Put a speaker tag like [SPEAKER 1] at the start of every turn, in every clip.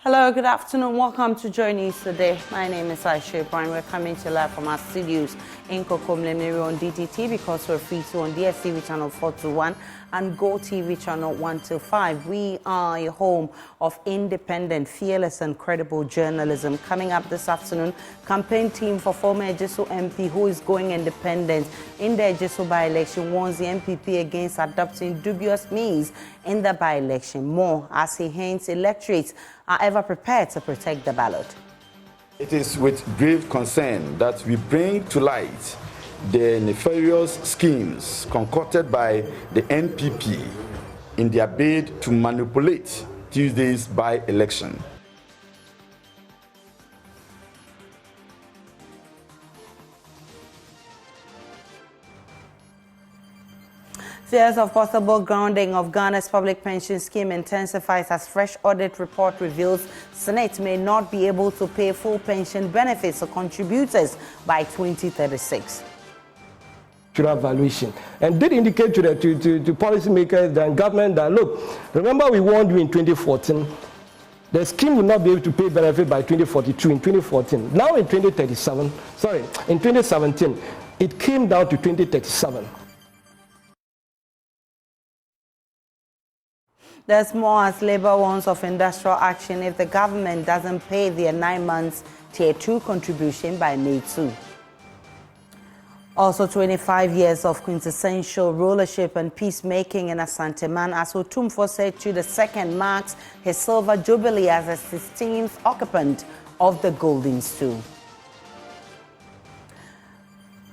[SPEAKER 1] Hello, good afternoon. Welcome to JoyNews today. My name is Asokwa. We're coming to you live from our studios in Kokomlemiri on DTT because we're free to on DSTV channel 421 and Go TV channel 125. We are a home of independent, fearless and credible journalism. Coming up this afternoon, campaign team for former Ejisu MP who is going independent in the Ejisu by-election warns the MPP against adopting dubious means in the by-election. More as he hints electorates are ever prepared to protect the ballot.
[SPEAKER 2] It is with grave concern that we bring to light the nefarious schemes concocted by the NPP in their bid to manipulate Tuesday's by-election.
[SPEAKER 1] Fears of possible grounding of Ghana's public pension scheme intensifies as fresh audit report reveals Senate may not be able to pay full pension benefits to contributors by 2036.
[SPEAKER 3] Valuation and did indicate to policymakers and government that look, remember we warned you in 2014 the scheme will not be able to pay benefit by 2042 in 2014. Now in 2017 it came down to 2037.
[SPEAKER 1] There's more as Labour warns of industrial action if the government doesn't pay their 9 months Tier 2 contribution by May 2. Also 25 years of quintessential rulership and peacemaking in Asanteman as Otumfuo said to the second marks his silver jubilee as a 16th occupant of the Golden Stool.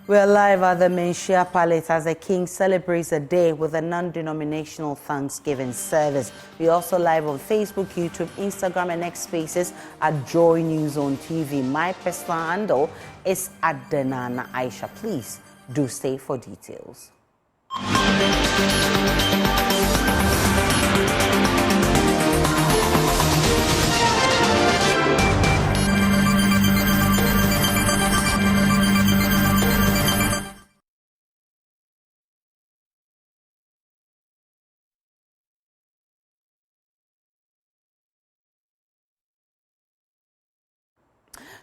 [SPEAKER 1] We're live at the Menchia Palace as the King celebrates a day with a non-denominational Thanksgiving service. We're also live on Facebook, YouTube, Instagram, and X Spaces at JoyNews on TV. My personal handle is Adenana Aisha. Please do stay for details.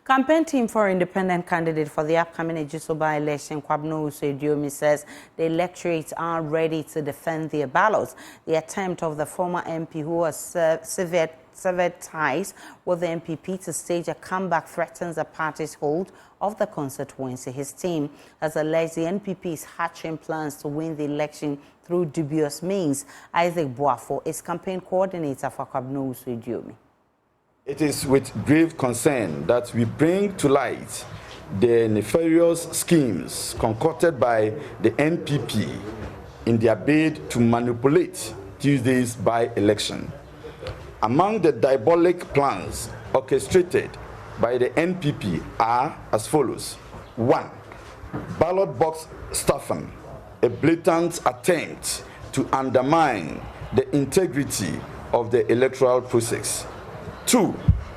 [SPEAKER 1] Campaign team for independent candidate for the upcoming Ejisu by-election, Oto Adu, says the electorates are ready to defend their ballots. The attempt of the former MP who has severed ties with the MPP to stage a comeback threatens the party's hold of the constituency. His team has alleged the NPP is hatching plans to win the election through dubious means. Isaac Boafo is campaign coordinator for Oto Adu.
[SPEAKER 2] It is with grave concern that we bring to light the nefarious schemes concocted by the NPP in their bid to manipulate Tuesday's by-election. Among the diabolic plans orchestrated by the NPP are as follows. 1. Ballot box stuffing, a blatant attempt to undermine the integrity of the electoral process. 2.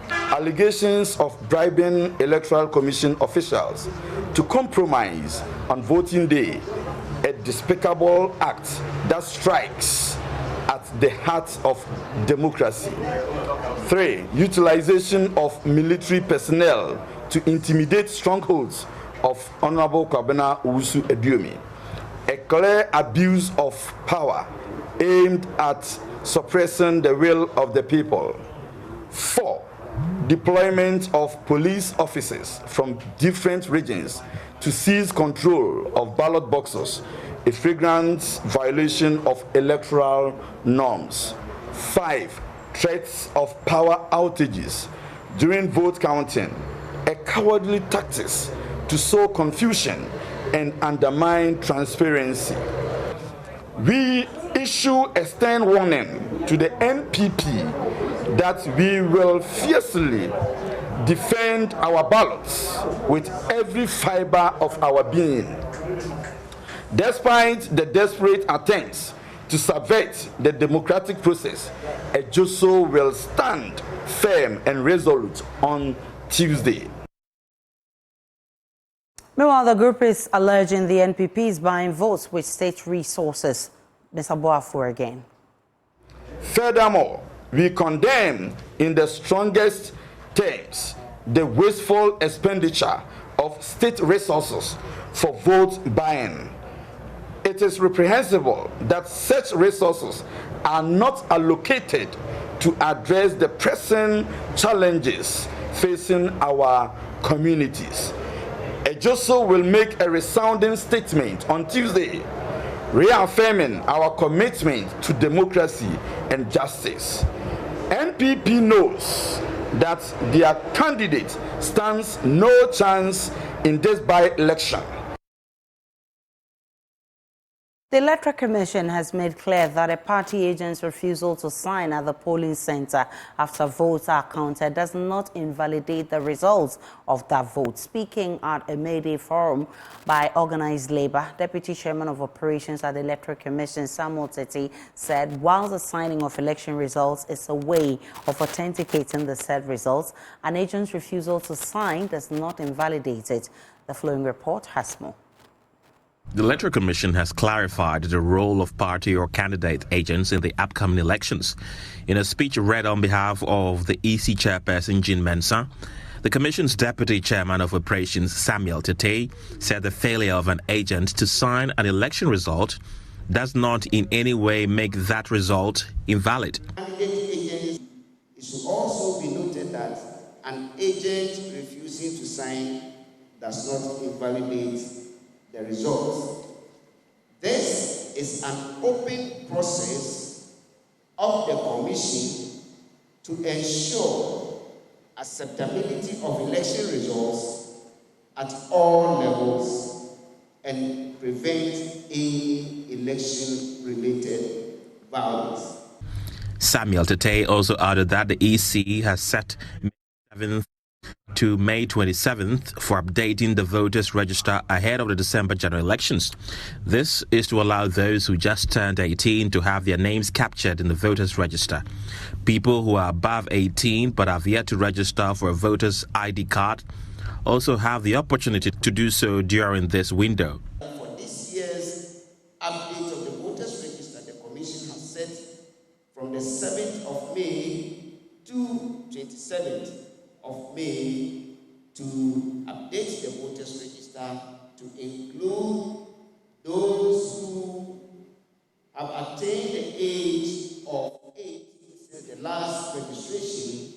[SPEAKER 2] Allegations of bribing Electoral Commission officials to compromise on voting day, a despicable act that strikes at the heart of democracy. 3. Utilization of military personnel to intimidate strongholds of Honorable Kwabena Owusu Aduomi. A clear abuse of power aimed at suppressing the will of the people. 4. Deployment of police officers from different regions to seize control of ballot boxes, a flagrant violation of electoral norms. 5. Threats of power outages during vote counting, a cowardly tactic to sow confusion and undermine transparency. We issue a stern warning to the NPP that we will fiercely defend our ballots with every fiber of our being. Despite the desperate attempts to subvert the democratic process, Ejisu will stand firm and resolute on Tuesday.
[SPEAKER 1] Meanwhile, the group is alleging the NPP is buying votes with state resources. Mr. Boafo again.
[SPEAKER 2] Furthermore, We condemn in the strongest terms the wasteful expenditure of state resources for vote buying. It is reprehensible that such resources are not allocated to address the pressing challenges facing our communities. Ejoso will make a resounding statement on Tuesday, reaffirming our commitment to democracy and justice. NPP knows that their candidate stands no chance in this by-election.
[SPEAKER 1] The Electoral Commission has made clear that a party agent's refusal to sign at the polling center after votes are counted does not invalidate the results of that vote. Speaking at a Midday forum by Organized Labor, Deputy Chairman of Operations at the Electoral Commission, Samuel Tete, said while the signing of election results is a way of authenticating the said results, an agent's refusal to sign does not invalidate it. The following report has more.
[SPEAKER 4] The Electoral Commission has clarified the role of party or candidate agents in the upcoming elections. In a speech read on behalf of the EC chairperson, Jean Mensah, the Commission's Deputy Chairman of Operations, Samuel Tete, said the failure of an agent to sign an election result does not in any way make that result invalid.
[SPEAKER 5] It should also be noted that an agent refusing to sign does not invalidate the results. This is an open process of the Commission to ensure acceptability of election results at all levels and prevent any election-related violence.
[SPEAKER 4] Samuel Tete also added that the EC has set May 7th to May 27th for updating the voters' register ahead of the December general elections. This is to allow those who just turned 18 to have their names captured in the voters' register. People who are above 18 but have yet to register for a voter's ID card also have the opportunity to do so during this window.
[SPEAKER 5] For this year's update of the voters' register, the Commission has set from the 7th of May to 27th of May to update the voters register to include those who have attained the age of 8 since the last registration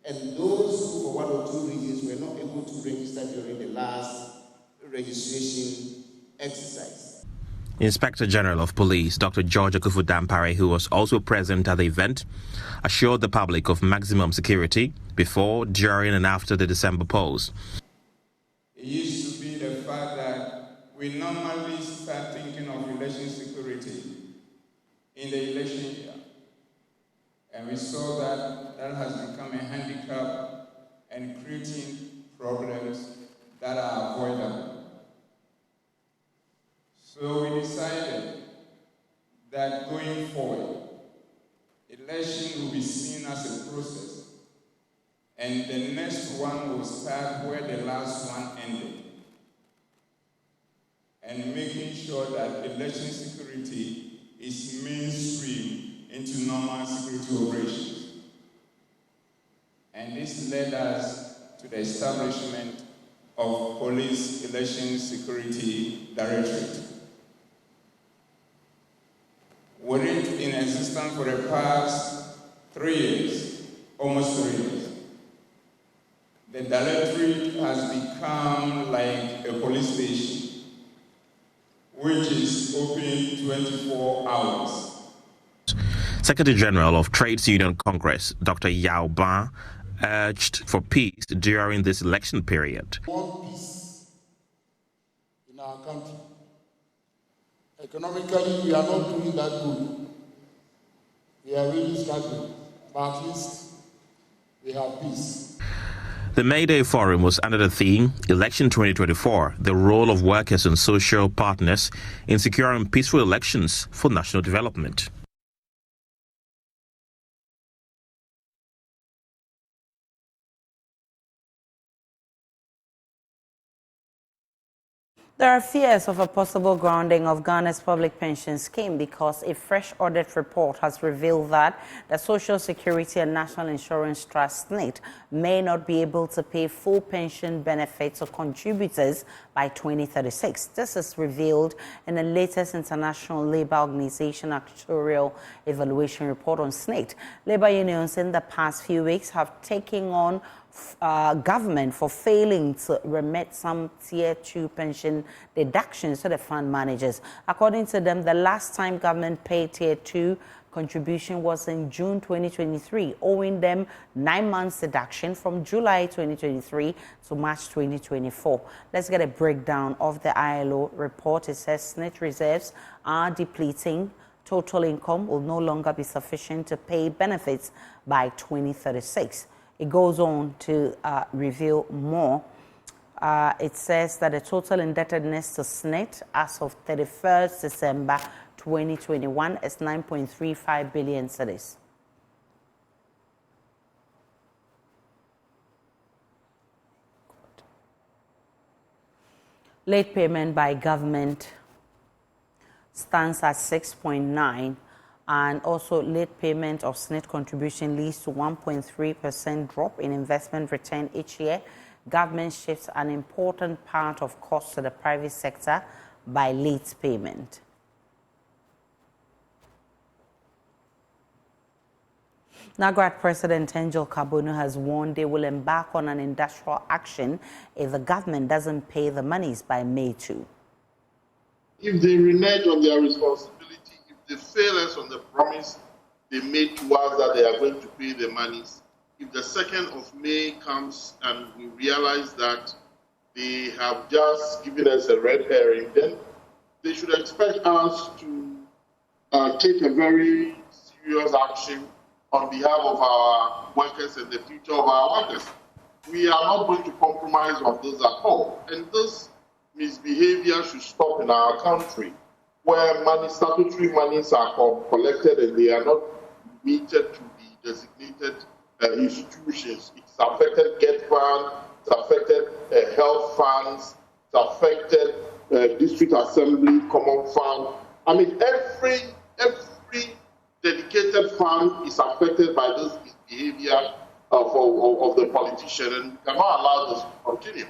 [SPEAKER 5] and those who for one or two reasons were not able to register during the last registration exercise.
[SPEAKER 4] Inspector General of Police, Dr. George Akufu-Dampare, who was also present at the event, assured the public of maximum security before, during and after the December polls.
[SPEAKER 6] It used to be the fact that we normally start thinking of election security in the election year. And we saw that that has become a handicap and creating problems that are avoidable. So we decided that going forward, election will be seen as a process, and the next one will start where the last one ended, and making sure that election security is mainstream into normal security operations. And this led us to the establishment of Police Election Security Directorate. With it in existence for the past 3 years, almost 3 years, the directorate has become like a police station, which is open 24 hours.
[SPEAKER 4] Secretary General of Trades Union Congress, Dr. Yao Ban, urged for peace during this election period.
[SPEAKER 7] We want peace in our country. Economically, we are not doing that good. We are really struggling, but at least we have peace.
[SPEAKER 4] The Midday Forum was under the theme, Election 2024, the role of workers and social partners in securing peaceful elections for national development.
[SPEAKER 1] There are fears of a possible grounding of Ghana's public pension scheme because a fresh audit report has revealed that the Social Security and National Insurance Trust (SNIT) may not be able to pay full pension benefits to contributors by 2036. This is revealed in the latest International Labour Organization actuarial evaluation report on SNIT. Labour unions in the past few weeks have taken on government for failing to remit some Tier 2 pension deductions to the fund managers. According to them, the last time government paid Tier 2 contribution was in June 2023, owing them 9 months deduction from July 2023 to March 2024. Let's get a breakdown of the ILO report. It says SNIT reserves are depleting. Total income will no longer be sufficient to pay benefits by 2036. It goes on to reveal more. It says that the total indebtedness to SNIT as of 31st December 2021 is 9.35 billion cedis. Late payment by government stands at 6.9. And also late payment of SNIT contribution leads to 1.3% drop in investment return each year. Government shifts an important part of costs to the private sector by late payment. NAGRAD President Angel Kabono has warned they will embark on an industrial action if the government doesn't pay the monies by May 2.
[SPEAKER 7] If they renege on their responsibility, they fail us on the promise they made to us that they are going to pay the monies. If the 2nd of May comes and we realize that they have just given us a red herring, then they should expect us to take a very serious action on behalf of our workers and the future of our workers. We are not going to compromise on this at all. And this misbehavior should stop in our country, where statutory monies are collected and they are not remitted to the designated institutions. It's affected GET Fund, it's affected health funds, it's affected District Assembly Common Fund. I mean, every dedicated fund is affected by this behavior of the politician, and we cannot allow this to continue.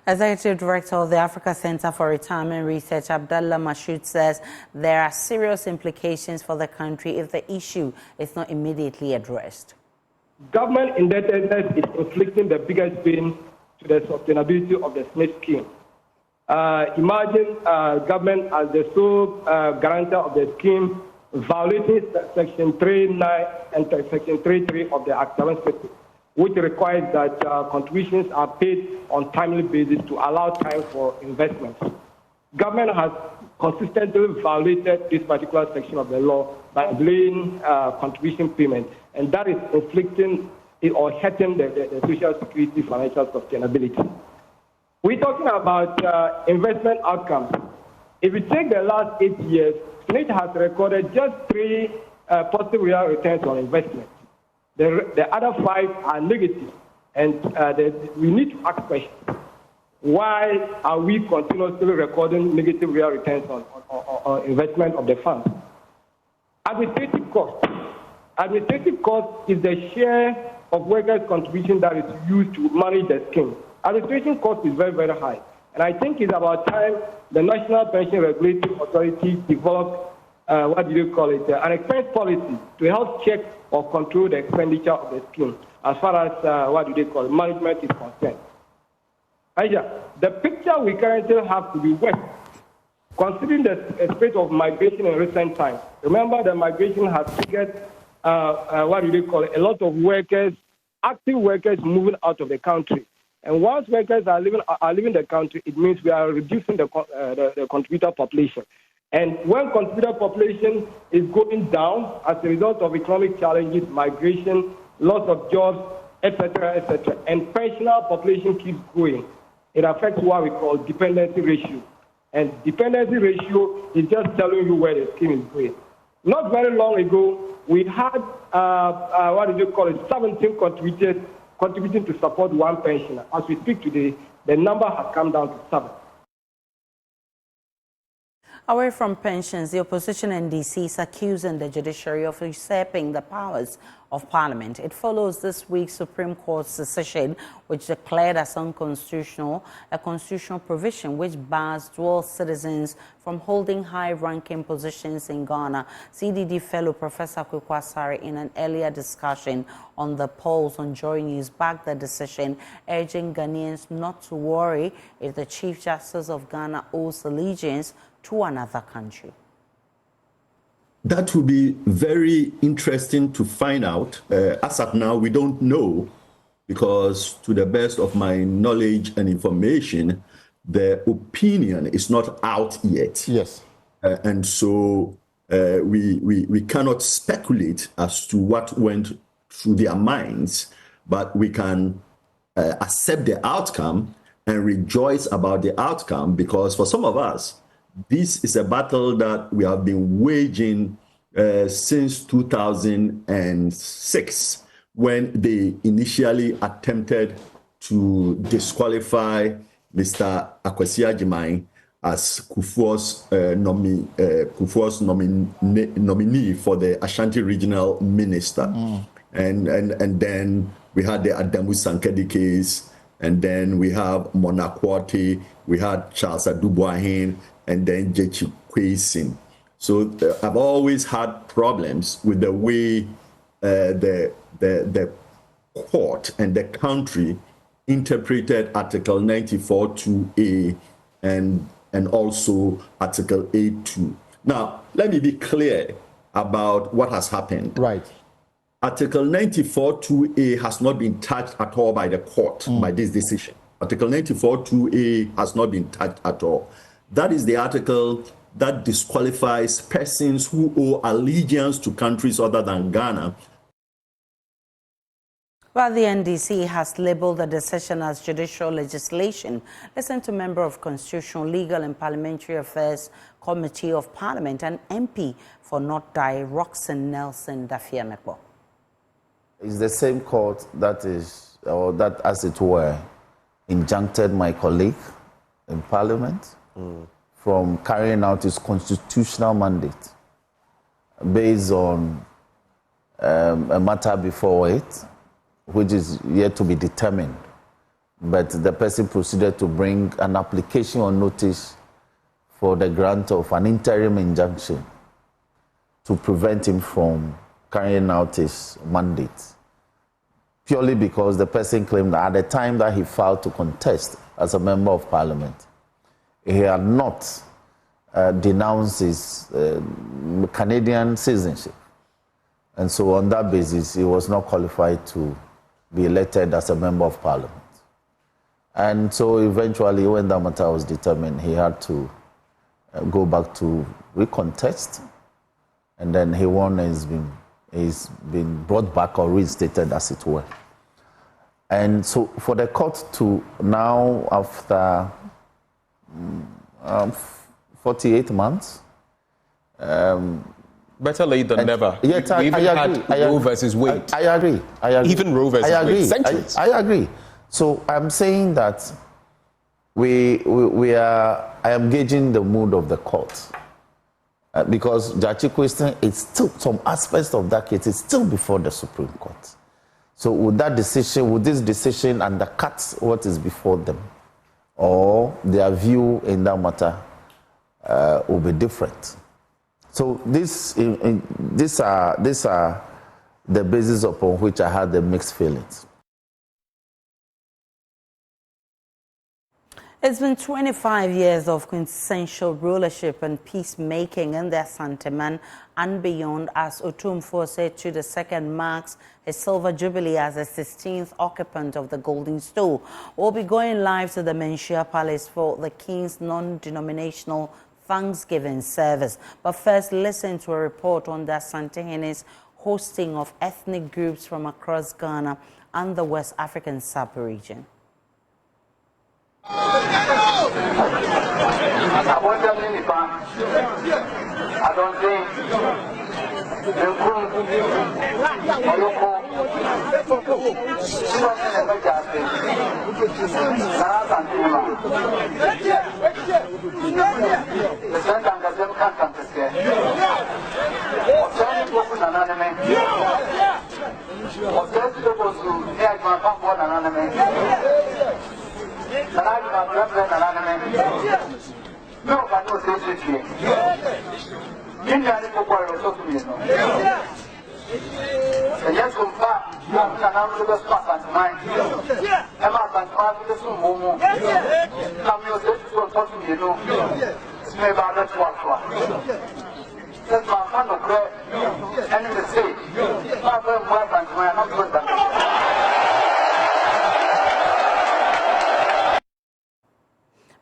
[SPEAKER 1] Executive Director of the Africa Center for Retirement Research, Abdallah Mashoud, says there are serious implications for the country if the issue is not immediately addressed.
[SPEAKER 3] Government indebtedness is inflicting the biggest pain to the sustainability of the SNIT scheme. Imagine government as the sole guarantor of the scheme violating Section 3.9 and Section 3.3 of the Act 760, which requires that contributions are paid on timely basis to allow time for investments. Government has consistently violated this particular section of the law by delaying contribution payment, and that is inflicting or hurting the social security financial sustainability. We're talking about investment outcomes. If you take the last 8 years, SNIT has recorded just 3 positive real returns on investment. The other 5 are negative, and we need to ask questions. Why are we continuously recording negative real returns on investment of the fund? Administrative cost. Administrative cost is the share of workers' contribution that is used to manage the scheme. Administration cost is very, very high. And I think it's about time the National Pension Regulatory Authority developed, an expense policy to help check or control the expenditure of the scheme as far as, management is concerned. Aisha, the picture we currently have to be wet, considering the state of migration in recent times. Remember, the migration has triggered, a lot of workers, active workers moving out of the country. And once workers are leaving the country, it means we are reducing the contributor population. And when contributor population is going down as a result of economic challenges, migration, loss of jobs, etc., and pensioner population keeps growing, it affects what we call dependency ratio. And dependency ratio is just telling you where the scheme is going. Not very long ago, we had 17 contributors contributing to support one pensioner. As we speak today, The number has come down to 7.
[SPEAKER 1] Away from pensions, the opposition NDC is accusing the judiciary of usurping the powers of Parliament. It follows this week's Supreme Court's decision, which declared as unconstitutional a constitutional provision which bars dual citizens from holding high-ranking positions in Ghana. CDD fellow Professor Kwekwasari, in an earlier discussion on the polls on JoyNews, backed the decision, urging Ghanaians not to worry if the Chief Justice of Ghana owes allegiance to another country.
[SPEAKER 8] That will be very interesting to find out. As of now, we don't know, because to the best of my knowledge and information, the opinion is not out yet.
[SPEAKER 2] Yes.
[SPEAKER 8] And so we cannot speculate as to what went through their minds, but we can accept the outcome and rejoice about the outcome, because for some of us, this is a battle that we have been waging since 2006, when they initially attempted to disqualify Mr. Akwasi Agyeman as Kufuor's nominee for the Ashanti Regional Minister. And then we had the Adamu Sankedi case, and then we have Monakwati, we had Charles Adubuahin, and then Jechi Kwesin. So I've always had problems with the way the court and the country interpreted Article 94(2)A and also Article 8(2). Now, let me be clear about what has happened.
[SPEAKER 2] Right.
[SPEAKER 8] Article 94(2)A has not been touched at all by the court by this decision. Article 94(2)A has not been touched at all. That is the article that disqualifies persons who owe allegiance to countries other than Ghana.
[SPEAKER 1] While the NDC has labeled the decision as judicial legislation, listen to member of Constitutional, Legal and Parliamentary Affairs Committee of Parliament and MP for North Dai, Roxanne Nelson Dafiamekbo.
[SPEAKER 9] It's the same court that is, or that as it were, injuncted my colleague in Parliament from carrying out his constitutional mandate based on a matter before it, which is yet to be determined. But the person proceeded to bring an application on notice for the grant of an interim injunction to prevent him from carrying out his mandate, purely because the person claimed that at the time that he filed to contest as a member of Parliament, he had not denounced his Canadian citizenship. And so on that basis, he was not qualified to be elected as a member of Parliament. And so eventually, when that matter was determined, he had to go back to recontest. And then he won and he's been brought back or reinstated, as it were. And so for the court to now, after 48 months.
[SPEAKER 10] Better late than never.
[SPEAKER 9] Yes,
[SPEAKER 10] we even had Roe versus Wade.
[SPEAKER 9] I agree.
[SPEAKER 10] Even Roe versus Wade. Centuries.
[SPEAKER 9] I agree. So I'm saying that I am gauging the mood of the court. Because Jachi question, it's still, some aspects of that case is still before the Supreme Court. So would this decision undercut what is before them? Or their view in that matter will be different. So these are the basis upon which I had the mixed feelings.
[SPEAKER 1] It's been 25 years of quintessential rulership and peacemaking in the Asante and beyond, as Otumfuo said to the second marks his silver jubilee as the 16th occupant of the Golden Stool. We'll be going live to the Menchia Palace for the King's non-denominational Thanksgiving service. But first, listen to a report on the Asante hosting of ethnic groups from across Ghana and the West African sub-region.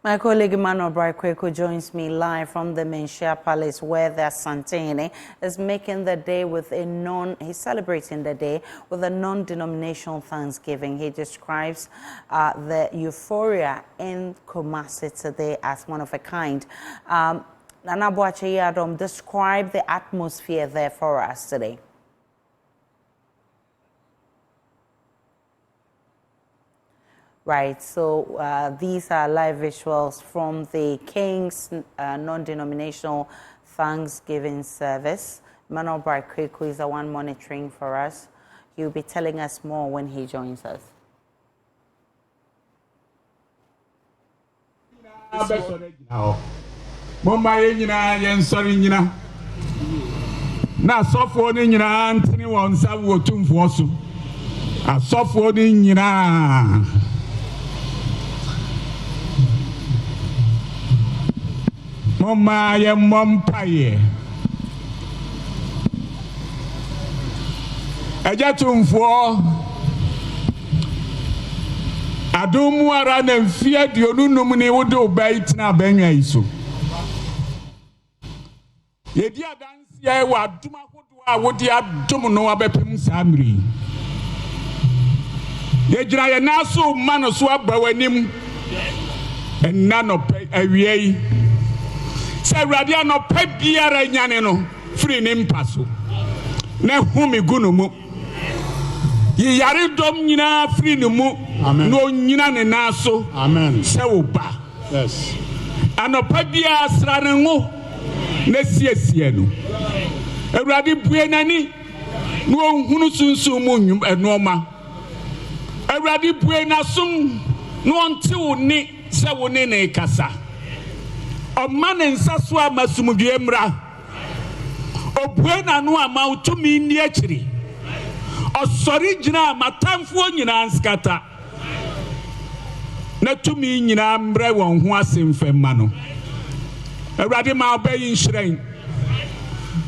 [SPEAKER 1] My colleague Emmanuel Braikweko joins me live from the Menshia Palace, where the Asantehene is making the day with he's celebrating the day with a non-denominational Thanksgiving. He describes the euphoria in Kumasi today as one of a kind. Nana Boache Yadom, describe the atmosphere there for us today. Right, so these are live visuals from the King's non-denominational Thanksgiving service. Emmanuel Braikweko is the one monitoring for us. He'll be telling us more when he joins us.
[SPEAKER 11] Na Asokwa ni nyina ntini won sa wo Otumfuo so. Asokwa ni nyina Mama ye mompaye. Otumfuo adumu ara na mfia dionunum ni wode obai tena banwa iso. Yedi adansi ya wa aduma hodo a wode adum no abepem samri. Ye gira ye naso mano so abawanim enna no awiei. Se radia no pa biara nyane no free ne mpaso na humi gunu mu yi yare dom nyina free ne mu no nyina ne naso amen se wo ba yes anopa bia asra ne ngo na siesie no awurade bue nani no hunu sunsun mu nwum enoma awurade bue nasum no onte wo ni se wo ne kasa man in Saswa Masumudemra Obuena no amount to me in the actually. O sorry, Jina, Matamfo, Yina, scatter. Not to me, Yina, Brewan, who was in Femano. A radima obeying shrine.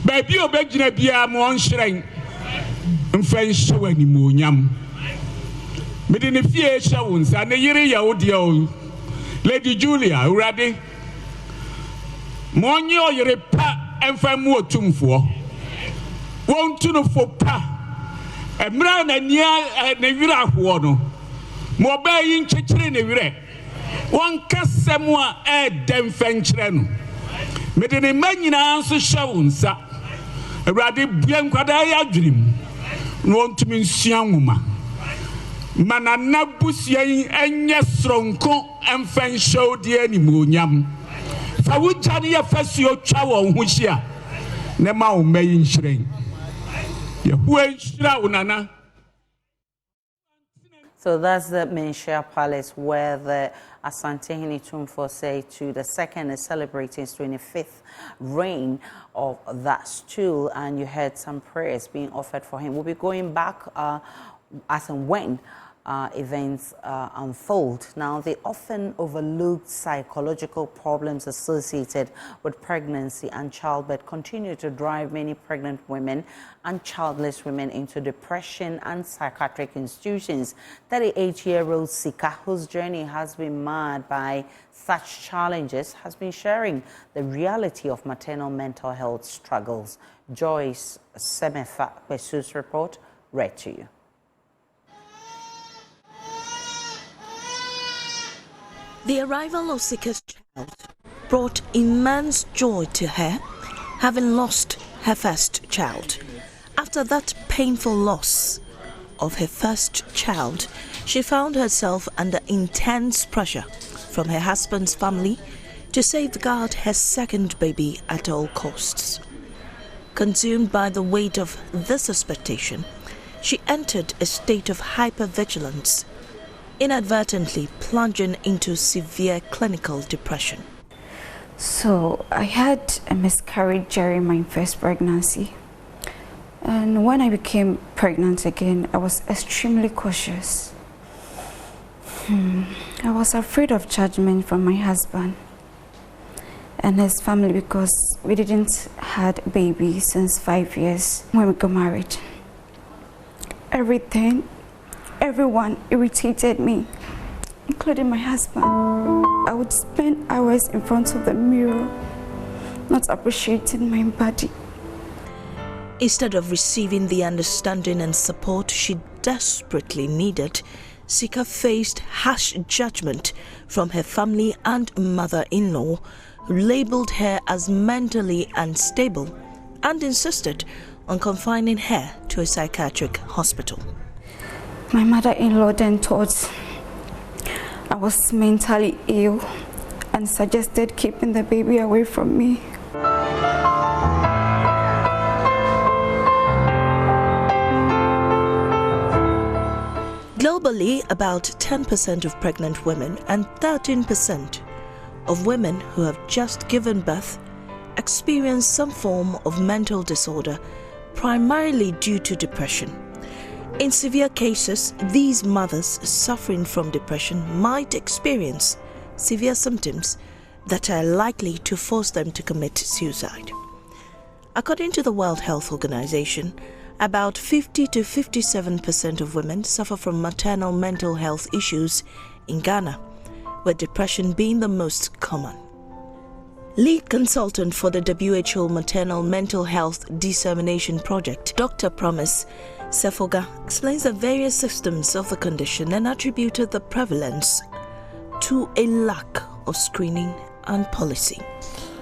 [SPEAKER 11] Baby, obey Jinabia, one shrine. And French show any moon. Within a few showns and the year old Lady Julia, ready. Monyo yerepa emfamu Otumfuo wontu no fopa emra na nia na wira ho no mo ba yi nchechire na wire won kasem a dem fanchire no mede ne manyina anso shawunsa awrade bua nkwada ya dwurim no wontumi nsua nwoma mana nabusia enye sronko emfanshow de animonyam fa wujani ya fasio twa won ho hia ne ma wo mayi nhyiren ye huwa nhira unana.
[SPEAKER 1] So that's the Menshia Palace, where the Asantehene Otumfuo say to the second is celebrating his 25th reign of that stool, and you heard some prayers being offered for him. We'll be going back as and when events unfold. Now, the often overlooked psychological problems associated with pregnancy and childbirth continue to drive many pregnant women and childless women into depression and psychiatric institutions. 38-year-old Sika, whose journey has been marred by such challenges, has been sharing the reality of maternal mental health struggles. Joyce Semefa Pesu's report read to you.
[SPEAKER 12] The arrival of Sika's child brought immense joy to her, having lost her first child. After that painful loss of her first child, she found herself under intense pressure from her husband's family to safeguard her second baby at all costs. Consumed by the weight of this expectation, she entered a state of hypervigilance, inadvertently plunging into severe clinical depression.
[SPEAKER 13] So I had a miscarriage during my first pregnancy. And when I became pregnant again, I was extremely cautious. I was afraid of judgment from my husband and his family because we didn't had a baby since 5 years when we got married. Everyone irritated me, including my husband. I would spend hours in front of the mirror, not appreciating my body.
[SPEAKER 12] Instead of receiving the understanding and support she desperately needed, Sika faced harsh judgment from her family and mother-in-law, who labeled her as mentally unstable and insisted on confining her to a psychiatric hospital.
[SPEAKER 13] My mother-in-law then thought I was mentally ill and suggested keeping the baby away from me.
[SPEAKER 12] Globally, about 10% of pregnant women and 13% of women who have just given birth experience some form of mental disorder, primarily due to depression. In severe cases, these mothers suffering from depression might experience severe symptoms that are likely to force them to commit suicide. According to the World Health Organization, about 50 to 57% of women suffer from maternal mental health issues in Ghana, with depression being the most common. Lead consultant for the WHO Maternal Mental Health Dissemination Project, Dr. Promise Sefoga, explains the various symptoms of the condition and attributed the prevalence to a lack of screening and policy.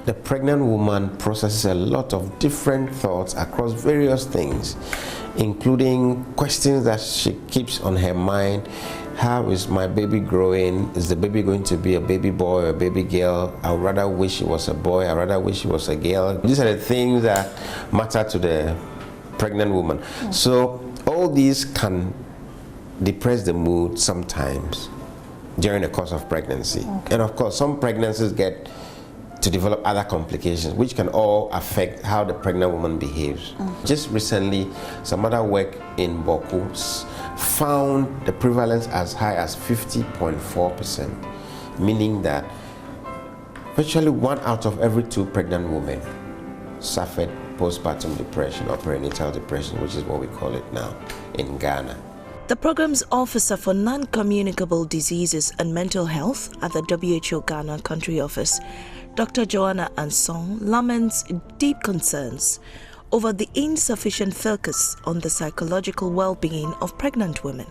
[SPEAKER 14] The pregnant woman processes a lot of different thoughts across various things, including questions that she keeps on her mind. How is my baby growing? Is the baby going to be a baby boy or a baby girl? I would rather wish it was a boy. I would rather wish it was a girl. These are the things that matter to the pregnant woman. So all these can depress the mood sometimes during the course of pregnancy. And of course, some pregnancies get to develop other complications, which can all affect how the pregnant woman behaves. Just recently, some other work in Boku found the prevalence as high as 50.4%, meaning that virtually 1 out of every 2 pregnant women suffered postpartum depression or perinatal depression, which is what we call it now in Ghana.
[SPEAKER 12] The program's officer for non-communicable diseases and mental health at the WHO Ghana country office, Dr. Joanna Ansong, laments deep concerns over the insufficient focus on the psychological well-being of pregnant women.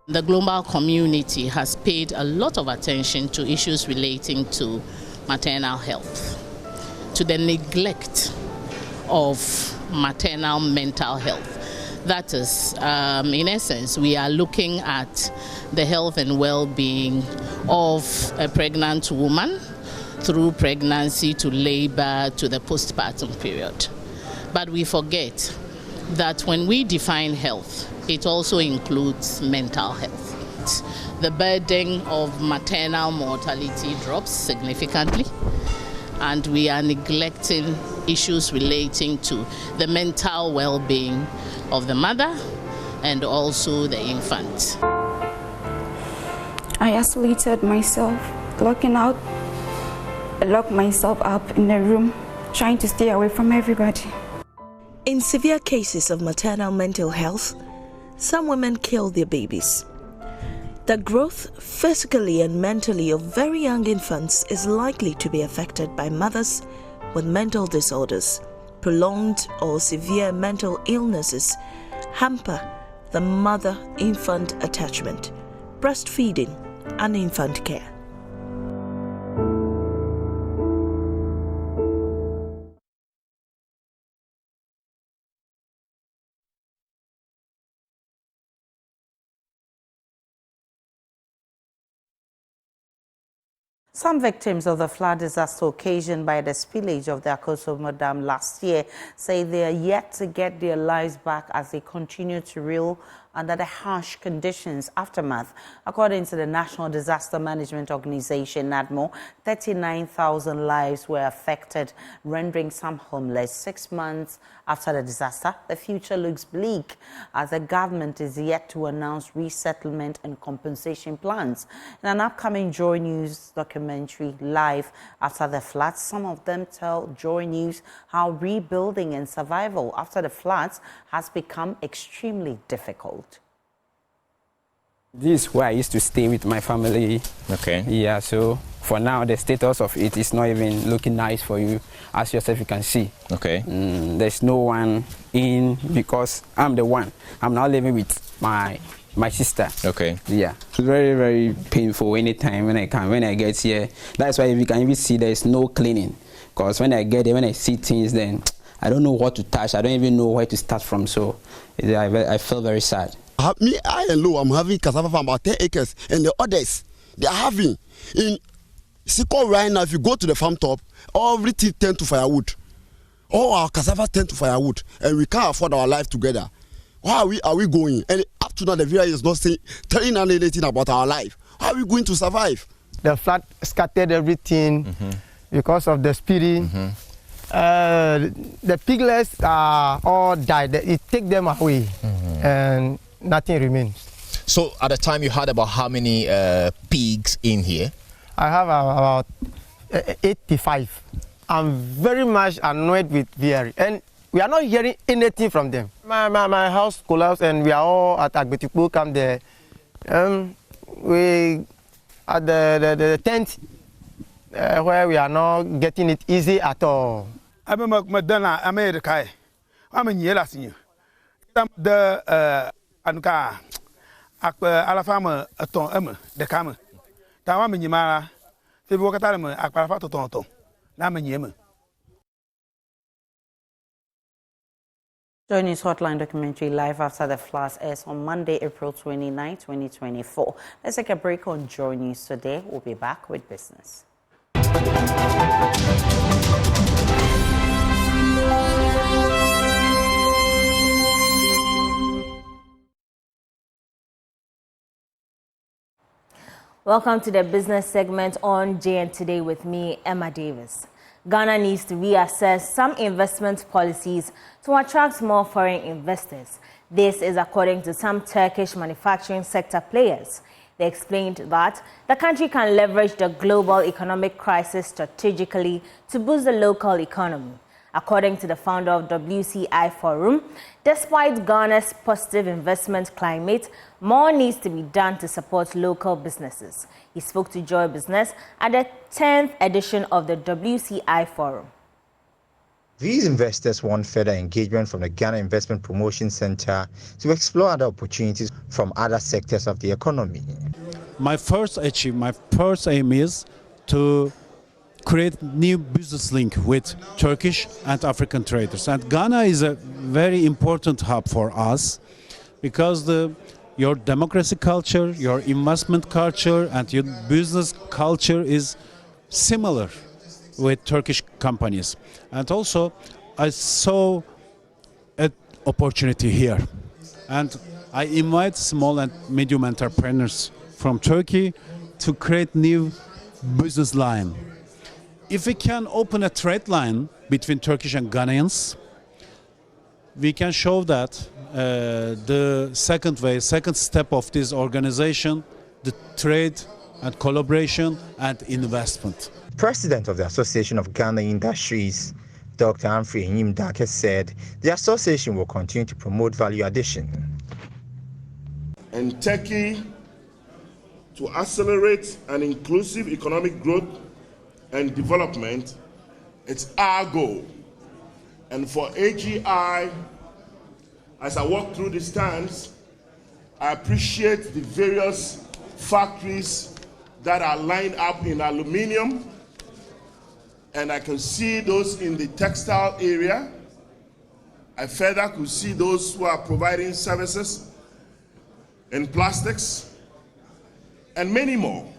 [SPEAKER 15] The global community has paid a lot of attention to issues relating to maternal health, to the neglect of maternal mental health. That is, in essence, we are looking at the health and well-being of a pregnant woman through pregnancy to labor to the postpartum period. But we forget that when we define health, it also includes mental health. The burden of maternal mortality drops significantly, and we are neglecting issues relating to the mental well-being of the mother and also the infant.
[SPEAKER 13] I isolated myself, locked myself up in a room, trying to stay away from everybody.
[SPEAKER 12] In severe cases of maternal mental health, some women kill their babies. The growth physically and mentally of very young infants is likely to be affected by mothers with mental disorders. Prolonged or severe mental illnesses hamper the mother-infant attachment, breastfeeding, and infant care.
[SPEAKER 1] Some victims of the flood disaster occasioned by the spillage of the Asokwa Dam last year say they are yet to get their lives back as they continue to reel under the harsh conditions aftermath. According to the National Disaster Management Organization, NADMO, 39,000 lives were affected, rendering some homeless. 6 months after the disaster, the future looks bleak as the government is yet to announce resettlement and compensation plans. In an upcoming JoyNews documentary, Live After the Floods, some of them tell JoyNews how rebuilding and survival after the floods has become extremely difficult.
[SPEAKER 16] This is where I used to stay with my family.
[SPEAKER 10] Okay.
[SPEAKER 16] Yeah, so for now, the status of it is not even looking nice for you, as yourself you can see.
[SPEAKER 10] Okay.
[SPEAKER 16] There's no one in because I'm the one. I'm now living with my sister.
[SPEAKER 10] Okay.
[SPEAKER 16] Yeah. It's very, very painful anytime when I get here. That's why you can even see there's no cleaning. Because when I get there, when I see things, then I don't know what to touch. I don't even know where to start from. So I feel very sad.
[SPEAKER 17] I alone, I'm having cassava farm about 10 acres, and the others, they are having. In Siko right now, if you go to the farm top, everything tend to firewood. All our cassava tend to firewood, and we can't afford our life together. How are we going? And up to now, the village is not telling anything about our life. How are we going to survive?
[SPEAKER 18] The flood scattered everything because of the spirit. The piglets are all died. It take them away, and nothing remains.
[SPEAKER 10] So at the time you heard about how many pigs in here?
[SPEAKER 18] I have about 85. I'm very much annoyed with VR, and we are not hearing anything from them. My house collapsed, and we are all at Agbetipo camp there. We at the tent where we are not getting it easy at all.
[SPEAKER 11] I'm America. I'm in Yelasin. The Anka Alafama aton the Kama. Tawam in Yamara, the Bocatarama, Akarafato Tonto, Laman.
[SPEAKER 1] JoyNews Hotline documentary Live After the Floods airs on Monday, April 29, 2024. Let's take a break on JoyNews today. We'll be back with business.
[SPEAKER 19] Welcome to the business segment on JN Today with me, Emma Davis. Ghana needs to reassess some investment policies to attract more foreign investors. This is according to some Turkish manufacturing sector players. They explained that the country can leverage the global economic crisis strategically to boost the local economy. According to the founder of WCI Forum, despite Ghana's positive investment climate, more needs to be done to support local businesses. He spoke to Joy Business at the 10th edition of the WCI Forum.
[SPEAKER 20] These investors want further engagement from the Ghana Investment Promotion Center to explore other opportunities from other sectors of the economy.
[SPEAKER 21] My first aim is to create new business link with Turkish and African traders. And Ghana is a very important hub for us because your democracy culture, your investment culture, and your business culture is similar with Turkish companies. And also, I saw an opportunity here. And I invite small and medium entrepreneurs from Turkey to create new business line. If we can open a trade line between Turkish and Ghanaians, we can show that the second step of this organization, the trade and collaboration and investment.
[SPEAKER 20] President of the Association of Ghana Industries, Dr. Humphrey Enyimdake, said the association will continue to promote value addition.
[SPEAKER 7] And Turkey to accelerate an inclusive economic growth and development, it's our goal. And for AGI, as I walk through the stands, I appreciate the various factories that are lined up in aluminium, and I can see those in the textile area. I further could see those who are providing services in plastics, and many more.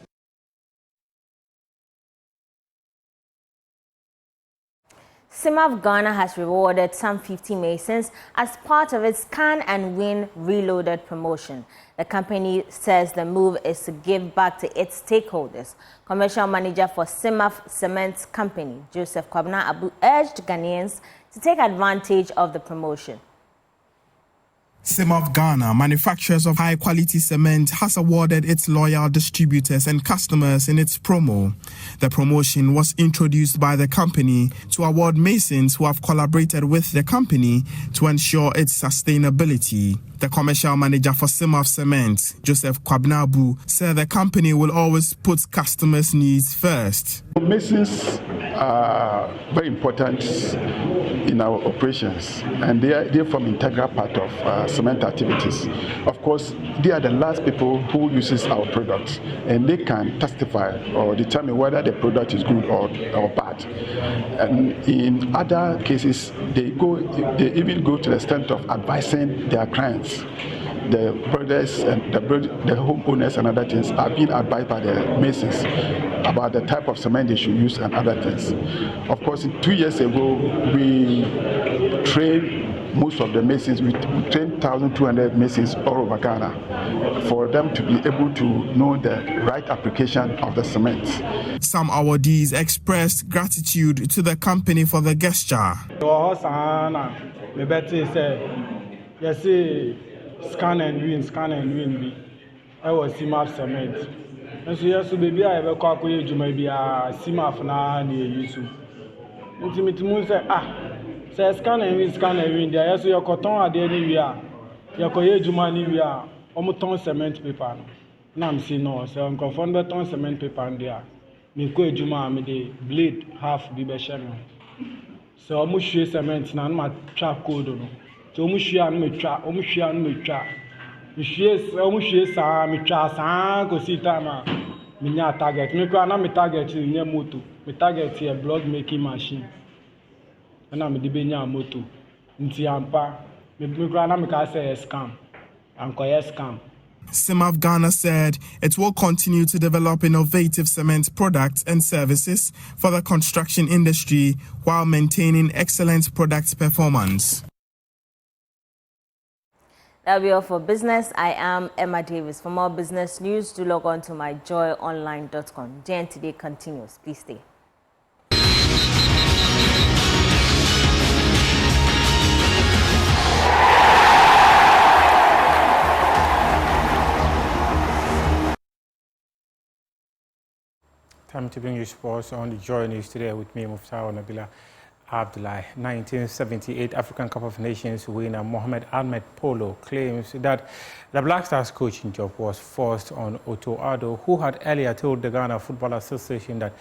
[SPEAKER 19] CIMAF Ghana has rewarded some 50 Masons as part of its Scan and Win Reloaded promotion. The company says the move is to give back to its stakeholders. Commercial manager for CIMAF Cement Company, Joseph Kwabena Abu, urged Ghanaians to take advantage of the promotion.
[SPEAKER 5] CIMAF Ghana, manufacturers of high-quality cement, has awarded its loyal distributors and customers in its promo. The promotion was introduced by the company to award masons who have collaborated with the company to ensure its sustainability. The commercial manager for CIMAF Cement, Joseph Kwabena Abu, said the company will always put customers' needs first.
[SPEAKER 22] Masons are very important in our operations, and they form an integral part of cement activities. Of course, they are the last people who uses our products, and they can testify or determine whether the product is good or bad. And in other cases, they even go to the extent of advising their clients. The brothers and the homeowners and other things are being advised by the masons about the type of cement they should use and other things. Of course, 2 years ago, we trained most of the masons. We trained 1,200 masons all over Ghana for them to be able to know the right application of the cement.
[SPEAKER 5] Some awardees expressed gratitude to the company for the gesture.
[SPEAKER 23] Scan and win. I was CIMAF cement. And so yes, baby, I have a copy to maybe a CIMAF na near you. Intimate say scan and win. There is your cotton at the end your coye jumani we are almost cement paper. Nam see no, so I'm confirmed beton cement paper and there. Me coye juma me the blade half be channel. So almost share cement na my trap code. So mushia no metwa sa metwa sa go see time minya target me kwa na me target nya moto me target here blood making machine na me de benya moto nti ampa me kwa na me ka say scam anko scam.
[SPEAKER 5] CIMAF Ghana said it will continue to develop innovative cement products and services for the construction industry while maintaining excellent product performance.
[SPEAKER 19] That'll be all for business. I am Emma Davis. For more business news, do log on to myjoyonline.com. JN Today continues. Please stay.
[SPEAKER 24] Time to bring you sports on the Joy News today with me, Muftau Nabila Abdullah. 1978 African Cup of Nations winner Mohamed Ahmed Polo claims that the Black Stars coaching job was forced on Oto Adu, who had earlier told the Ghana Football Association that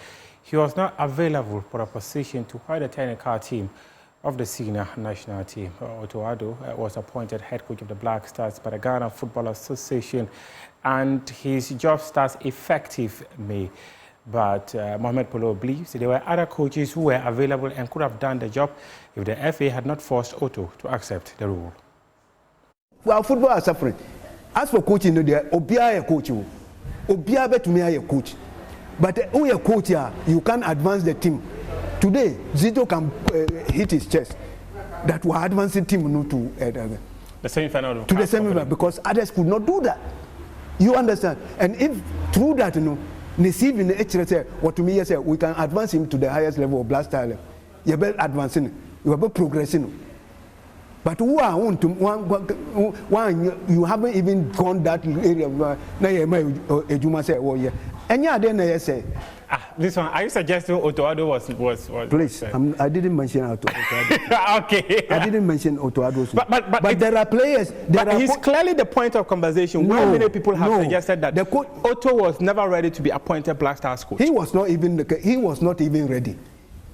[SPEAKER 24] he was not available for a position to guide the technical team of the senior national team. Oto Adu was appointed head coach of the Black Stars by the Ghana Football Association, and his job starts effective May. But Mohamed Polo believes there were other coaches who were available and could have done the job if the FA had not forced Oto to accept the role.
[SPEAKER 25] Well, football are suffering. As for coaching, there Obia a coach. Obia bet me a coach. But who a coach here, you can advance the team. Today, Zito can hit his chest that we're advancing team to
[SPEAKER 24] the semi-final.
[SPEAKER 25] To the semi-final, because others could not do that. You understand? And if through that, receiving the HRS, what to me say we can advance him to the highest level of Black Stars. You're better advancing, you're better progressing. But who are one you haven't even gone that area. Now say, oh yeah, and yeah, then I say.
[SPEAKER 24] This one, are you suggesting Oto Adu was
[SPEAKER 25] Please, I didn't mention Oto Adu.
[SPEAKER 24] Okay.
[SPEAKER 25] I didn't mention Oto Adu. But there are players.
[SPEAKER 24] He's clearly the point of conversation. Where many people have suggested that Oto was never ready to be appointed Black Stars coach.
[SPEAKER 25] He was not even. He was not even ready.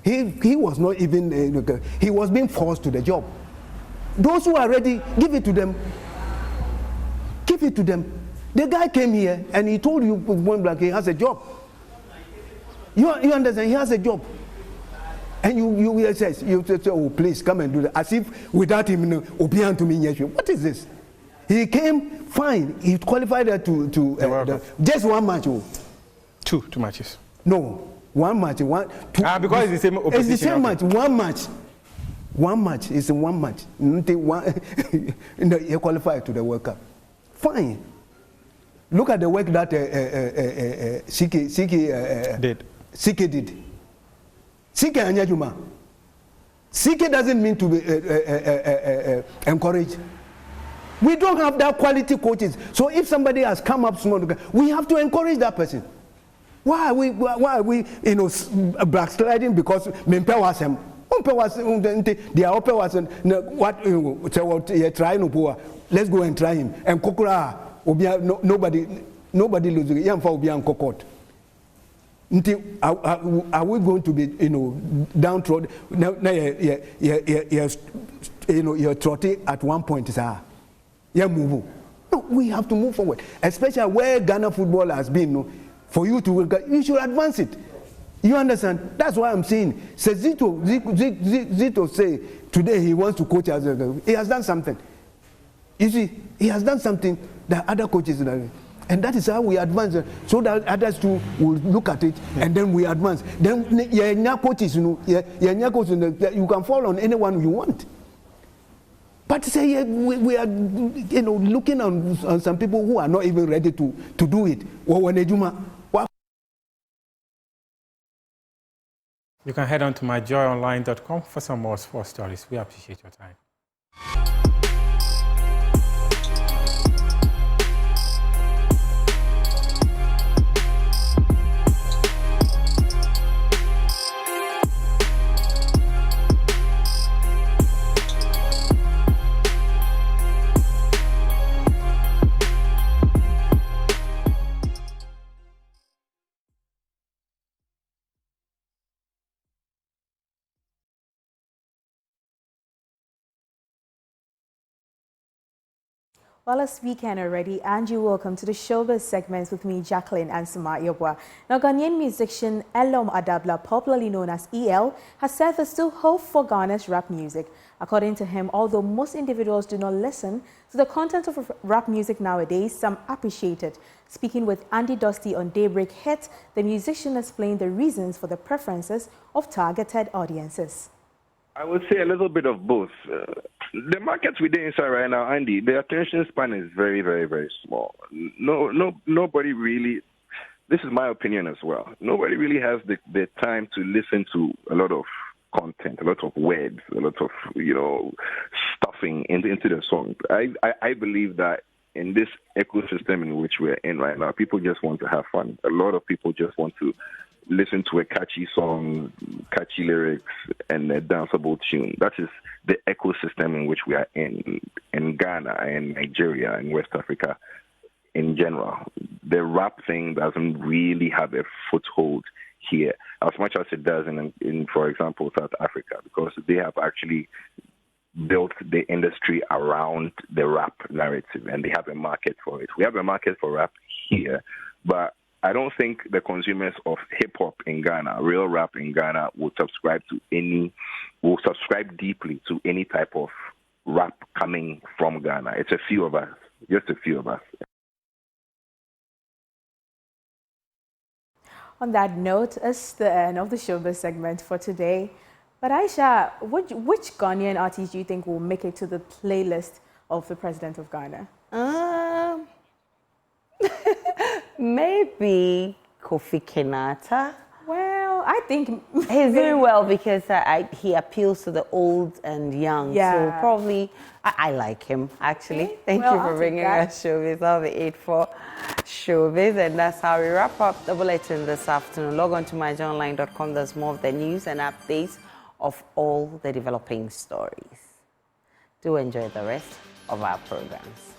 [SPEAKER 25] He was not even. He was being forced to the job. Those who are ready, give it to them. Give it to them. The guy came here and he told you point blank he has a job. You understand? He has a job, and you say, "Oh, please come and do that." As if without him, Obian to me, what is this? He came fine. He qualified to just one match.
[SPEAKER 24] Two matches.
[SPEAKER 25] No, One match, one. Two,
[SPEAKER 24] because it's the same opposition.
[SPEAKER 25] It's the same
[SPEAKER 24] okay.
[SPEAKER 25] match. One match. One match is one match. You qualify to the World Cup. Fine. Look at the work that Siki did. Siki did. Siki Anyajuma. Siki doesn't mean to be encouraged. We don't have that quality coaches. So if somebody has come up small, we have to encourage that person. Why are we backsliding because Mempe was him? They are open was what you're trying to do. Let's go and try him. And Kokura, nobody losing. Yam for Obian Kokot. Are we going to be downtrodden? You're trotting at one point, sir. Move. No, we have to move forward, especially where Ghana football has been. For you you should advance it. You understand? That's why I'm saying. Zito say today he wants to coach us. He has done something. You see, he has done something that other coaches don't. And that is how we advance, so that others too will look at it, and then we advance. Then coaches, you can fall on anyone you want. But say we are, looking on some people who are not even ready to do it.
[SPEAKER 24] You can head on to myjoyonline.com for some more sports stories. We appreciate your time.
[SPEAKER 2] Well, it's weekend already, and you're welcome to the showbiz segments with me, Jacqueline and Suma Yobwa. Now, Ghanaian musician Elom Adabla, popularly known as EL, has said there's still hope for Ghana's rap music. According to him, although most individuals do not listen to the content of rap music nowadays, some appreciate it. Speaking with Andy Dusty on Daybreak Hit, the musician explained the reasons for the preferences of targeted audiences.
[SPEAKER 3] I would say a little bit of both. The markets we're inside right now, Andy, the attention span is very, very, very small. Nobody really, this is my opinion as well, nobody really has the time to listen to a lot of content, a lot of words, a lot of, stuffing into the song. I believe that in this ecosystem in which we're in right now, people just want to have fun. A lot of people just want to listen to a catchy song, catchy lyrics, and a danceable tune. That is the ecosystem in which we are in Ghana and Nigeria and West Africa in general. The rap thing doesn't really have a foothold here as much as it does in for example, South Africa, because they have actually built the industry around the rap narrative, and they have a market for it. We have a market for rap here, but I don't think the consumers of hip-hop in Ghana, real rap in Ghana, will subscribe deeply to any type of rap coming from Ghana. It's a few of us, just a few of us.
[SPEAKER 2] On that note, it's the end of the showbiz segment for today. But Aisha, which Ghanaian artist do you think will make it to the playlist of the President of Ghana?
[SPEAKER 1] Maybe Kofi Kenyatta.
[SPEAKER 2] Well, I think
[SPEAKER 1] he's doing well because he appeals to the old and young.
[SPEAKER 2] Yeah.
[SPEAKER 1] So probably, I like him, actually.
[SPEAKER 2] Okay.
[SPEAKER 1] Thank you for bringing us Showbiz. I'll be 8 for Showbiz. And that's how we wrap up the bulletin this afternoon. Log on to myjoyonline.com. There's more of the news and updates of all the developing stories. Do enjoy the rest of our programs.